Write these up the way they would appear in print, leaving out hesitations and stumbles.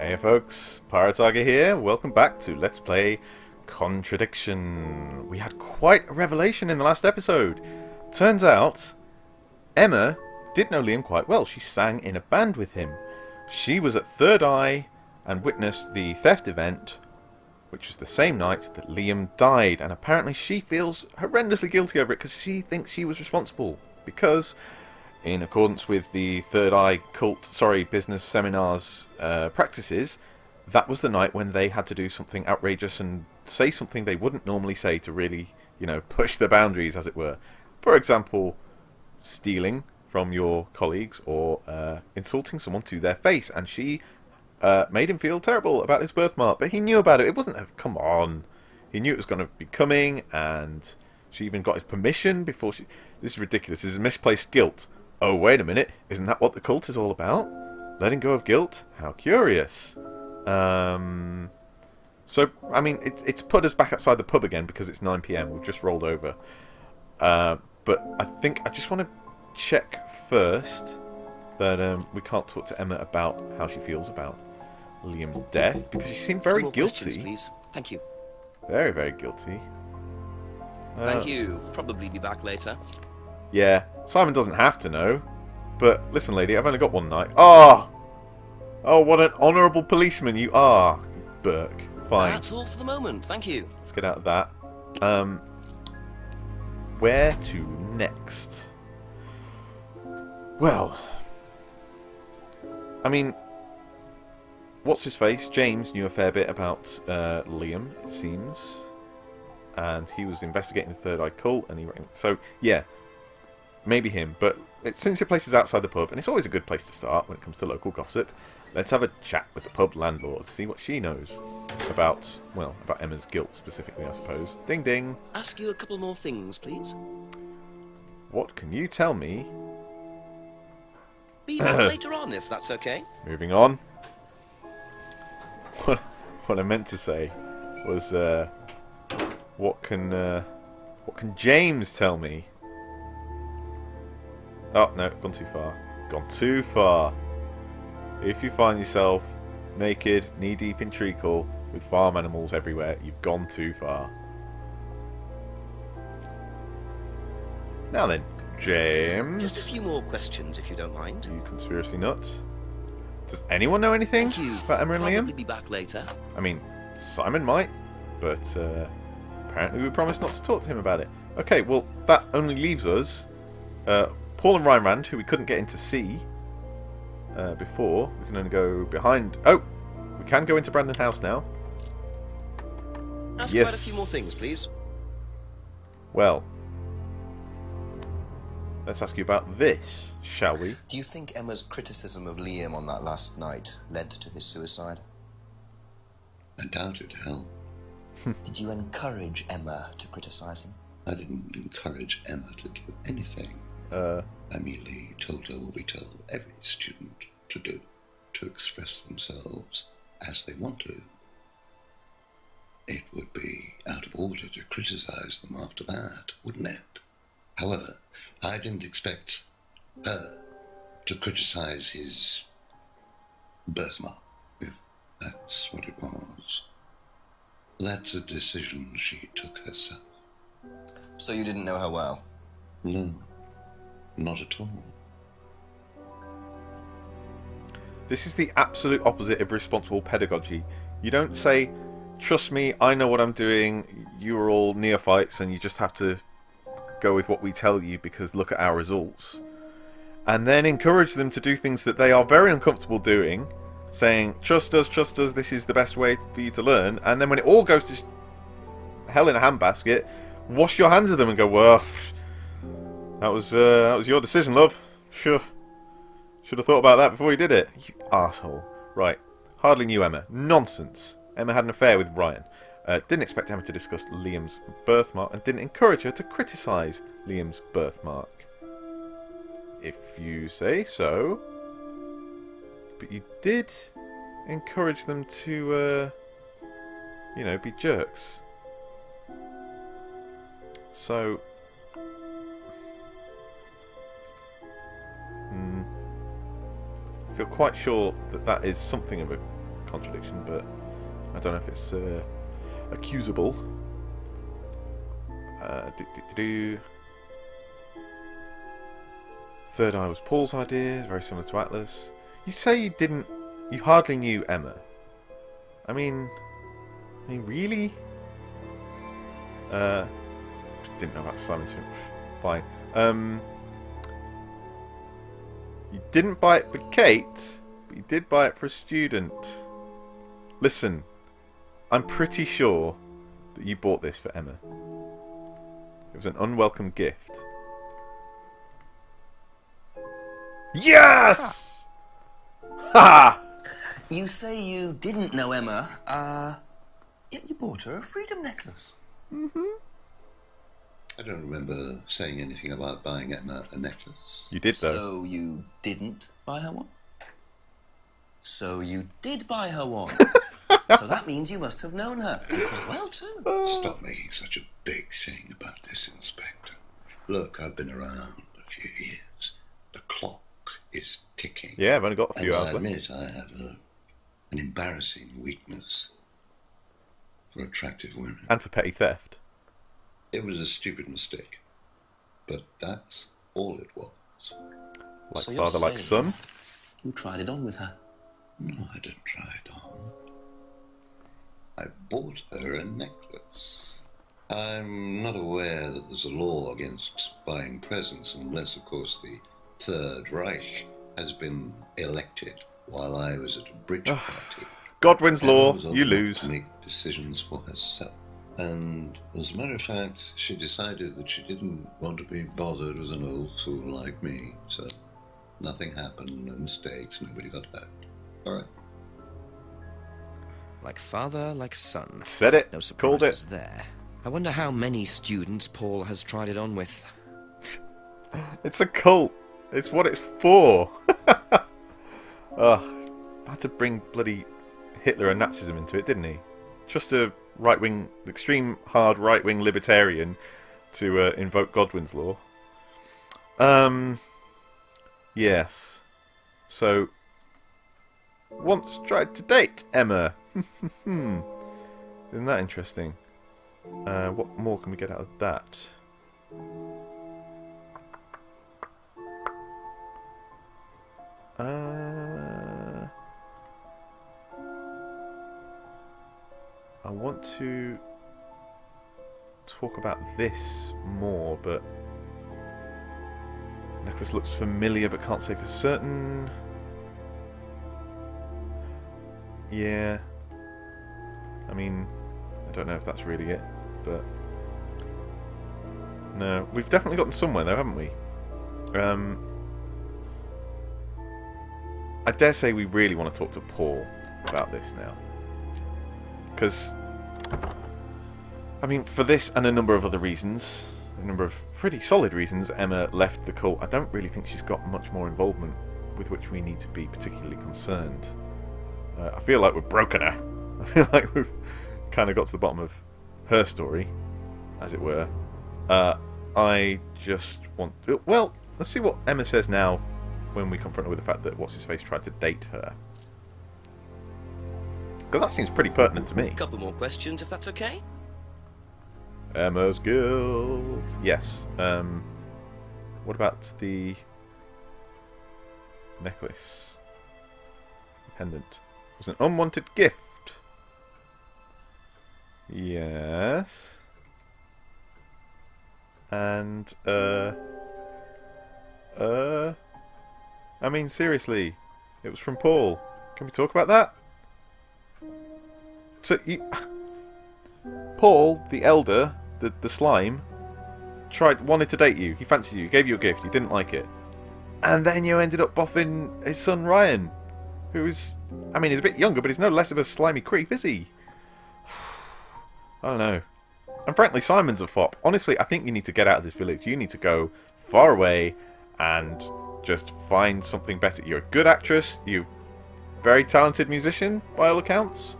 Hey folks, Pirate here. Welcome back to Let's Play Contradiction. We had quite a revelation in the last episode. Turns out, Emma did know Liam quite well. She sang in a band with him. She was at Third Eye and witnessed the theft event, which was the same night that Liam died. And apparently she feels horrendously guilty over it because she thinks she was responsible. Because, in accordance with the Third Eye business seminars practices, that was the night when they had to do something outrageous and say something they wouldn't normally say to really, push the boundaries, as it were. For example, stealing from your colleagues or insulting someone to their face. And she made him feel terrible about his birthmark, but he knew about it. It wasn't come on. He knew it was going to be coming, and she even got his permission before she... This is ridiculous. This is misplaced guilt. Oh, wait a minute. Isn't that what the cult is all about? Letting go of guilt? How curious. So, I mean, it's put us back outside the pub again because it's 9 PM. We've just rolled over. But I think I just want to check first that we can't talk to Emma about how she feels about Liam's death, because she seemed very guilty. Questions, please. Thank you. Very, very guilty. Thank you. Probably be back later. Yeah, Simon doesn't have to know. But listen, lady, I've only got one night. Oh! Oh, what an honourable policeman you are, Burke. Fine. That's all for the moment. Thank you. Let's get out of that. Where to next? Well, I mean, what's his face? James knew a fair bit about Liam, it seems. And he was investigating the Third Eye cult, and so, yeah. Maybe him, but since the place is outside the pub, and it's always a good place to start when it comes to local gossip, let's have a chat with the pub landlord to see what she knows about, well, about Emma's guilt specifically, I suppose. Ding ding. Ask you a couple more things, please. What can you tell me? Be back later on, if that's okay. Moving on. What I meant to say was, what can James tell me? Oh, no, gone too far. Gone too far. If you find yourself naked, knee-deep in treacle, with farm animals everywhere, you've gone too far. Now then, James. Just a few more questions, if you don't mind. You conspiracy nut. Does anyone know anything about Emma and Liam? Probably be back later. I mean, Simon might, but apparently we promised not to talk to him about it. Okay, well, that only leaves us... Paul and Reinrand, who we couldn't get in to see before. We can only go behind... Oh! We can go into Brandon House now. Ask about a few more things, please. Well, let's ask you about this, shall we? Do you think Emma's criticism of Liam on that last night led to his suicide? I doubt it, Hal. Did you encourage Emma to criticize him? I didn't encourage Emma to do anything. I merely told her what we tell every student to do, to express themselves as they want to. It would be out of order to criticize them after that, wouldn't it? However, I didn't expect her to criticize his birthmark, if that's what it was. That's a decision she took herself. So you didn't know her well? No. Not at all. This is the absolute opposite of responsible pedagogy. You don't say, trust me, I know what I'm doing, you are all neophytes and you just have to go with what we tell you because look at our results. And then encourage them to do things that they are very uncomfortable doing, saying, trust us, this is the best way for you to learn. And then when it all goes to hell in a handbasket, wash your hands of them and go, well... That was your decision, love. Sure. Should have thought about that before you did it. You arsehole. Right. Hardly knew Emma. Nonsense. Emma had an affair with Ryan. Didn't expect Emma to discuss Liam's birthmark and didn't encourage her to criticise Liam's birthmark. If you say so. But you did encourage them to, be jerks. So... I feel quite sure that that is something of a contradiction, but I don't know if it's accusable. Third eye was Paul's idea, very similar to Atlas. You say you hardly knew Emma. I mean, really? Didn't know about Simon Smith. Fine. You didn't buy it for Kate, but you did buy it for a student. Listen, I'm pretty sure that you bought this for Emma. It was an unwelcome gift. Yes! Ha! You say you didn't know Emma, yet you bought her a freedom necklace. Mm-hmm. I don't remember saying anything about buying Emma a necklace. You did, though. So you didn't buy her one? So you did buy her one. So that means you must have known her. And quite well, too. Stop making such a big thing about this, Inspector. Look, I've been around a few years. The clock is ticking. Yeah, I've only got a few hours I left. admit I have an embarrassing weakness for attractive women. And for petty theft. It was a stupid mistake, but that's all it was. Like So father, you're like saying son. You tried it on with her. No, I didn't try it on. I bought her a necklace. I'm not aware that there's a law against buying presents unless, of course, the Third Reich has been elected while I was at a bridge party. Godwin's law, Emma was you old enough lose. to make decisions for herself. And as a matter of fact, she decided that she didn't want to be bothered with an old fool like me. So nothing happened, no mistakes, nobody got hurt. All right. Like father, like son. Said it. No Called surprises it. there. I wonder how many students Paul has tried it on with. It's a cult. It's what it's for. Ugh. Had to bring bloody Hitler and Nazism into it, didn't he? Just a right-wing, extreme hard right-wing libertarian to invoke Godwin's law. Yes. So, once tried to date Emma. Isn't that interesting? What more can we get out of that? I want to talk about this more, but necklace looks familiar, but can't say for certain. Yeah. I mean, I don't know if that's really it, but no, we've definitely gotten somewhere though, haven't we? I dare say we really want to talk to Paul about this now. Because, I mean, for this and a number of other reasons, a number of pretty solid reasons, Emma left the cult. I don't really think she's got much more involvement with which we need to be particularly concerned. I feel like we've broken her. I feel like we've kind of got to the bottom of her story, as it were. I just want... Well, let's see what Emma says now when we confront her with the fact that What's-His-Face tried to date her. Because that seems pretty pertinent to me. A couple more questions, if that's okay? Emma's Guild. Yes. What about the necklace? Pendant. It was an unwanted gift. Yes. And, I mean, seriously. It was from Paul. Can we talk about that? So, Paul, the elder, the slime, wanted to date you. He fancied you. He gave you a gift. You didn't like it. And then you ended up boffing his son Ryan, who's, I mean, he's a bit younger, but he's no less of a slimy creep, is he? I don't know. And frankly, Simon's a fop. Honestly, I think you need to get out of this village. You need to go far away and just find something better. You're a good actress. You're a very talented musician, by all accounts.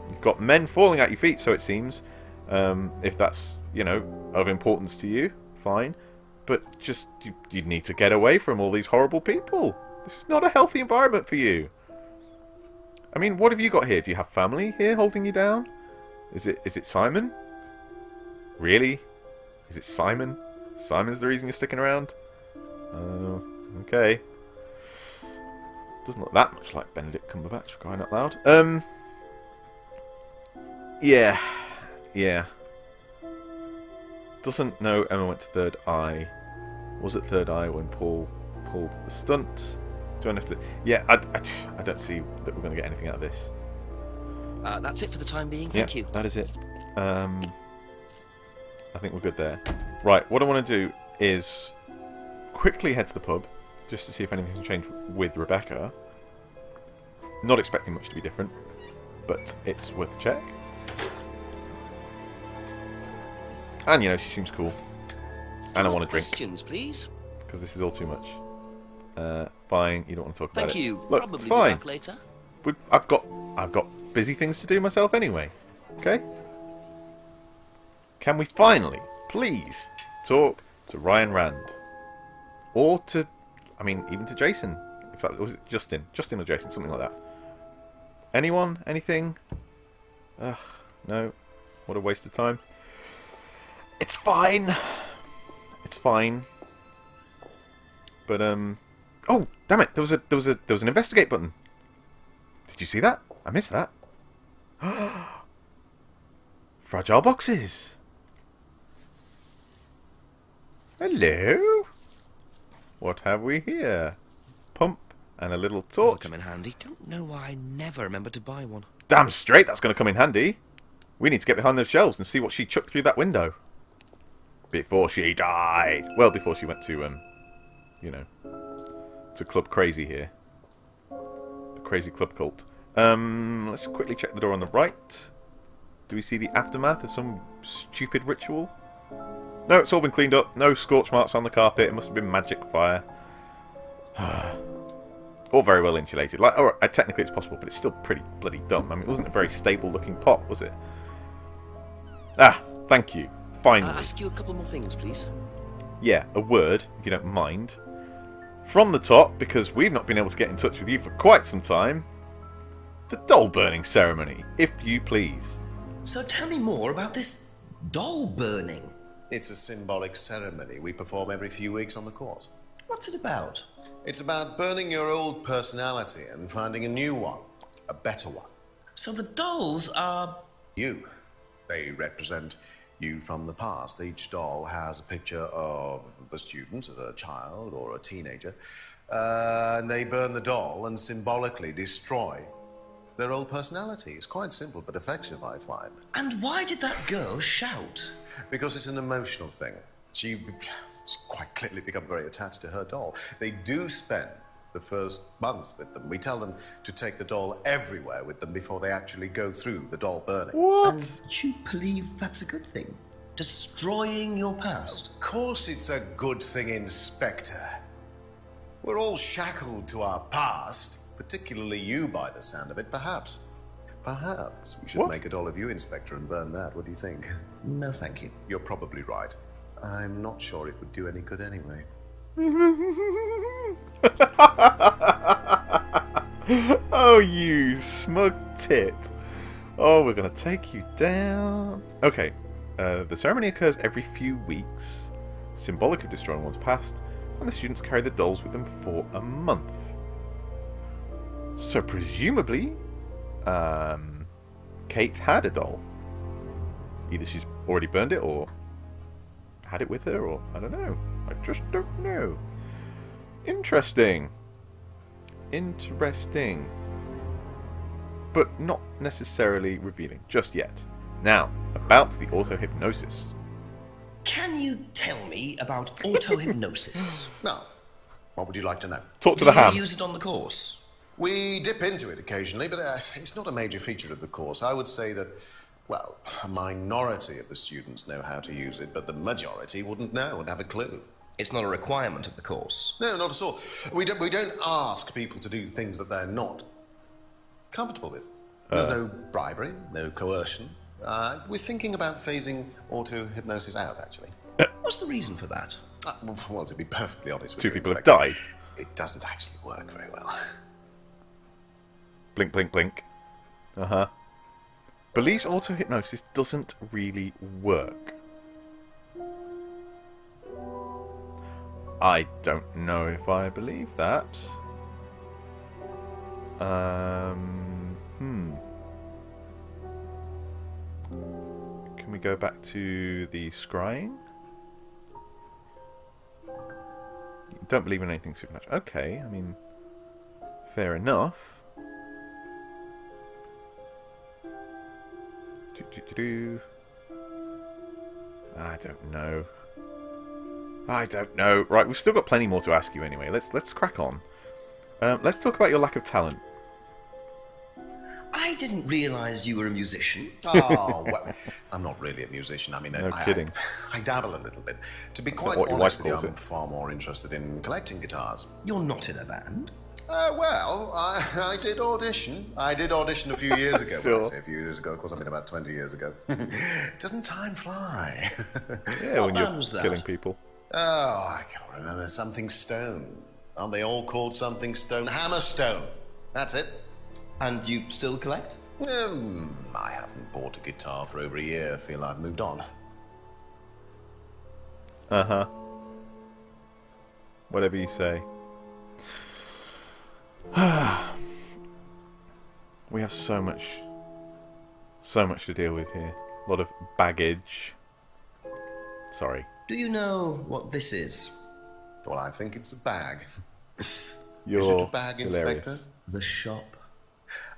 You've got men falling at your feet, so it seems. If that's, you know, of importance to you, fine. But just, you need to get away from all these horrible people. This is not a healthy environment for you. I mean, what have you got here? Do you have family here holding you down? Is it Simon? Really? Is it Simon? Simon's the reason you're sticking around? Oh, okay. Doesn't look that much like Benedict Cumberbatch, for crying out loud. Yeah. Doesn't know Emma went to Third Eye. Was it Third Eye when Paul pulled the stunt? Do I have to... Yeah, I don't see that we're going to get anything out of this. That's it for the time being. Thank you. That is it. I think we're good there. Right, what I want to do is quickly head to the pub, just to see if anything's changed with Rebecca. Not expecting much to be different, but it's worth a check. And, you know, she seems cool. And I want to drink. Questions, please. Because this is all too much. Fine, you don't want to talk about it. Thank you. Look, Probably it's fine. Be back later. I've got busy things to do myself anyway. Okay? Can we finally, please, talk to Ryan Rand? Or to, I mean, even to Jason. In fact, was it Justin? Justin or Jason, something like that. Anyone? Anything? Ugh, no. What a waste of time. It's fine. It's fine. But oh, damn it! There was an investigate button. Did you see that? I missed that. Fragile boxes. Hello. What have we here? Pump and a little torch. That'll come in handy. Don't know why I never remember to buy one. Damn straight, that's going to come in handy. We need to get behind those shelves and see what she chucked through that window. Before she died. Well, before she went to, you know, to Club Crazy here. The Crazy Club Cult. Let's quickly check the door on the right. Do we see the aftermath of some stupid ritual? No, it's all been cleaned up. No scorch marks on the carpet. It must have been magic fire. All very well insulated. Like, alright, technically it's possible, but it's still pretty bloody dumb. I mean, it wasn't a very stable looking pot, was it? Ah, thank you. Finally. Ask you a couple more things, please. Yeah, a word, if you don't mind. From the top, because we've not been able to get in touch with you for quite some time. The doll burning ceremony, if you please. So tell me more about this doll burning. It's a symbolic ceremony we perform every few weeks on the course. What's it about? It's about burning your old personality and finding a new one. A better one. So the dolls are... You. They represent you from the past. Each doll has a picture of the student as a child or a teenager. And they burn the doll and symbolically destroy their old personality. It's quite simple but effective, I find. And why did that girl shout? Because it's an emotional thing. She's quite clearly become very attached to her doll. They do spend the first month with them. We tell them to take the doll everywhere with them before they actually go through the doll burning. What? And you believe that's a good thing? Destroying your past? Of course it's a good thing, Inspector. We're all shackled to our past, particularly you by the sound of it. Perhaps we should make a doll of you, Inspector, and burn that. What do you think? No, thank you. You're probably right. I'm not sure it would do any good anyway. Oh, you smug tit. Oh, we're going to take you down. Okay, the ceremony occurs every few weeks, symbolic of destroying one's past, and the students carry the dolls with them for a month. So presumably, Kate had a doll. Either she's already burned it or had it with her, or I don't know. I just don't know. Interesting. Interesting. But not necessarily revealing just yet. Now, about the auto-hypnosis. Can you tell me about auto-hypnosis? Now, what would you like to know? Talk to the ham. Do you use it on the course? We dip into it occasionally, but it's not a major feature of the course. I would say that, well, a minority of the students know how to use it, but the majority wouldn't know and have a clue. It's not a requirement of the course. No, not at all. We don't ask people to do things that they're not comfortable with. There's no bribery, no coercion. We're thinking about phasing auto-hypnosis out, actually. What's the reason for that? Well, to be perfectly honest with Two you, people have Inspector, died. it doesn't actually work very well. Blink, blink, blink. Uh-huh. Believes auto-hypnosis doesn't really work. I don't know if I believe that. Can we go back to the scrying? You don't believe in anything supernatural. Okay, I mean, fair enough. I don't know. I don't know. Right, we've still got plenty more to ask you anyway. Let's crack on. Let's talk about your lack of talent. I didn't realise you were a musician. Oh, well, I'm not really a musician. I mean, No kidding. I dabble a little bit. To be That's quite what your honest wife with you, calls I'm it. far more interested in collecting guitars. You're not in a band. Well, I did audition. I did audition a few years ago. Sure. When I say a few years ago, of course, I mean about 20 years ago. Doesn't time fly? Yeah, when band you're was that? killing people. Oh, I can't remember. Something Stone. Aren't they all called something Stone? Hammerstone. That's it. And you still collect? I haven't bought a guitar for over a year. I feel I've moved on. Uh-huh. Whatever you say. We have so much to deal with here. A lot of baggage. Sorry. Do you know what this is? Well, I think it's a bag. You're Is it a bag, hilarious. Inspector? The shop.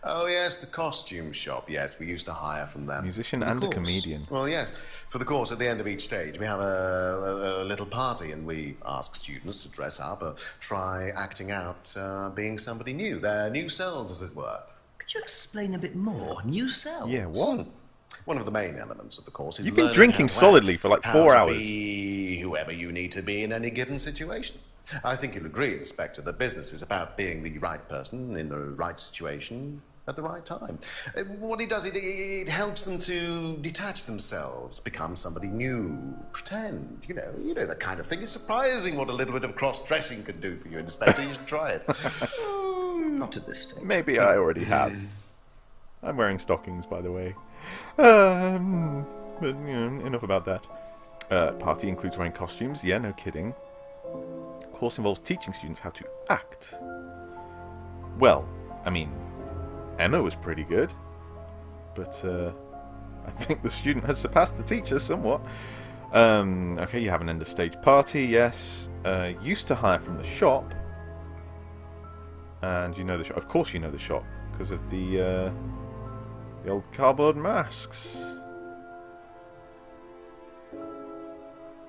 Oh, yes, the costume shop. Yes, we used to hire from them. Musician and a course. comedian. Well, yes. For the course, at the end of each stage, we have a little party, and we ask students to dress up or try acting out being somebody new, their new selves, as it were. Could you explain a bit more? New selves? Yeah, what? One of the main elements of the course is You've been learning drinking how to solidly act, for like how 4 to hours. Be whoever you need to be in any given situation. I think you'll agree, Inspector, that business is about being the right person in the right situation at the right time. What it does, it helps them to detach themselves, become somebody new, pretend, you know that kind of thing. It's surprising what a little bit of cross-dressing can do for you, Inspector. You should try it. Not at this stage. Maybe I already have. I'm wearing stockings, by the way. But, you know, enough about that. Party includes wearing costumes. Yeah, no kidding. Course involves teaching students how to act. Well, I mean, Emma was pretty good. But, I think the student has surpassed the teacher somewhat. Okay, you have an end-of-stage party, yes. Used to hire from the shop. And you know the shop. Of course you know the shop. Because of the old cardboard masks.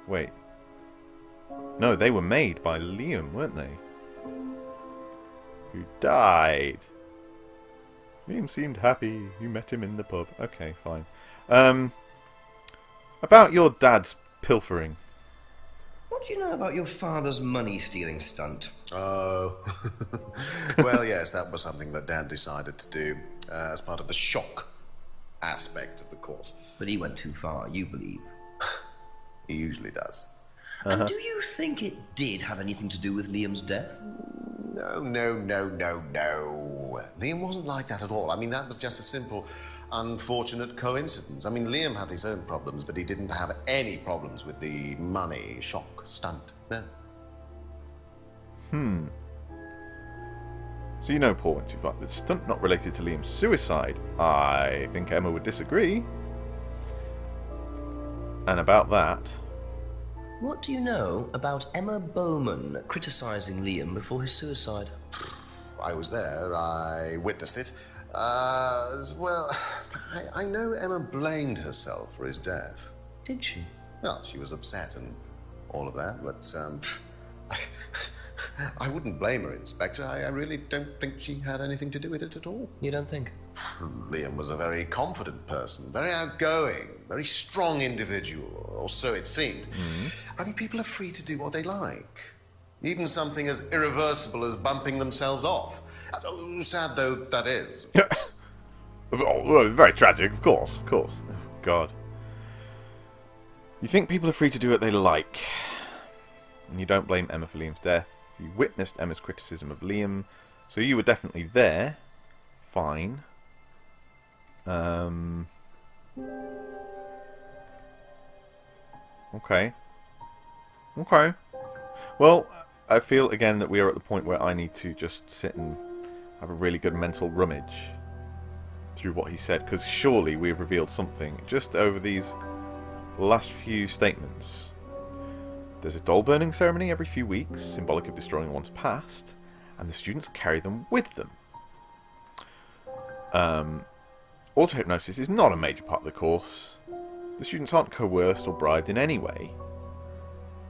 Wait. No, they were made by Liam, weren't they? Who died. Liam seemed happy. You met him in the pub. Okay, fine. About your dad's pilfering. What do you know about your father's money-stealing stunt? Oh. Well, yes, that was something that Dad decided to do as part of the shock aspect of the course. But he went too far, you believe. He usually does. And do you think it did have anything to do with Liam's death? No. Liam wasn't like that at all. I mean, that was just a simple, unfortunate coincidence. I mean, Liam had his own problems, but he didn't have any problems with the money shock stunt. No. So you know Paul went too far. The stunt not related to Liam's suicide. I think Emma would disagree. And about that... What do you know about Emma Bowman criticising Liam before his suicide? I was there. I witnessed it. Well, I know Emma blamed herself for his death. Did she? Well, she was upset and all of that, but I wouldn't blame her, Inspector. I really don't think she had anything to do with it at all. You don't think? Liam was a very confident person, very outgoing, very strong individual, or so it seemed. I mean, people are free to do what they like. Even something as irreversible as bumping themselves off. Sad though that is. Oh, very tragic, of course. Oh, God. You think people are free to do what they like. And you don't blame Emma for Liam's death. You witnessed Emma's criticism of Liam, so you were definitely there. fine. Okay. Okay. Well, I feel again that we are at the point where I need to just sit and have a really good mental rummage through what he said, because surely we have revealed something just over these last few statements. There's a doll burning ceremony every few weeks, symbolic of destroying one's past, and the students carry them with them. Auto-hypnosis is not a major part of the course. The students aren't coerced or bribed in any way.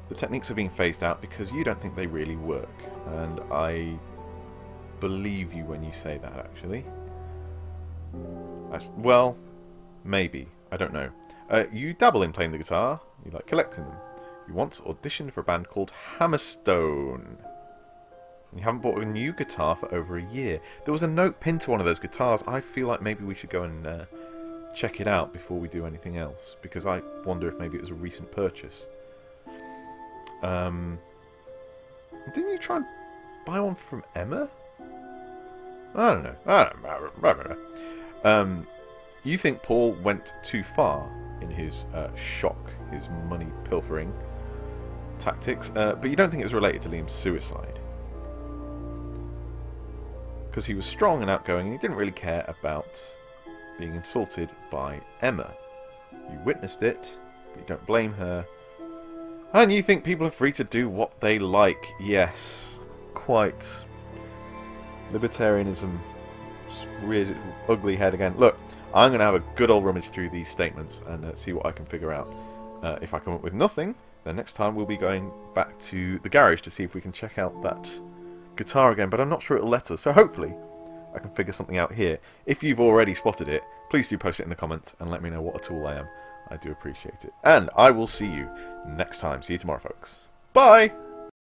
The techniques are being phased out because you don't think they really work, and I believe you when you say that, actually. Well, maybe. I don't know. You dabble in playing the guitar. You like collecting them. You once auditioned for a band called Hammerstone. And you haven't bought a new guitar for over a year. There was a note pinned to one of those guitars. I feel like maybe we should go and check it out before we do anything else, because I wonder if maybe it was a recent purchase. Didn't you try and buy one from Emma? I don't know. You think Paul went too far in his shock, his money pilfering tactics, but you don't think it was related to Liam's suicide. Because he was strong and outgoing and he didn't really care about being insulted by Emma. You witnessed it, but you don't blame her. And you think people are free to do what they like. Yes, quite. Libertarianism rears its ugly head again. Look, I'm going to have a good old rummage through these statements and see what I can figure out. If I come up with nothing, then next time we'll be going back to the garage to see if we can check out that guitar again, but I'm not sure it'll let us, so hopefully I can figure something out here. If you've already spotted it, please do post it in the comments and let me know what a tool I am. I do appreciate it. And I will see you next time. See you tomorrow, folks. Bye!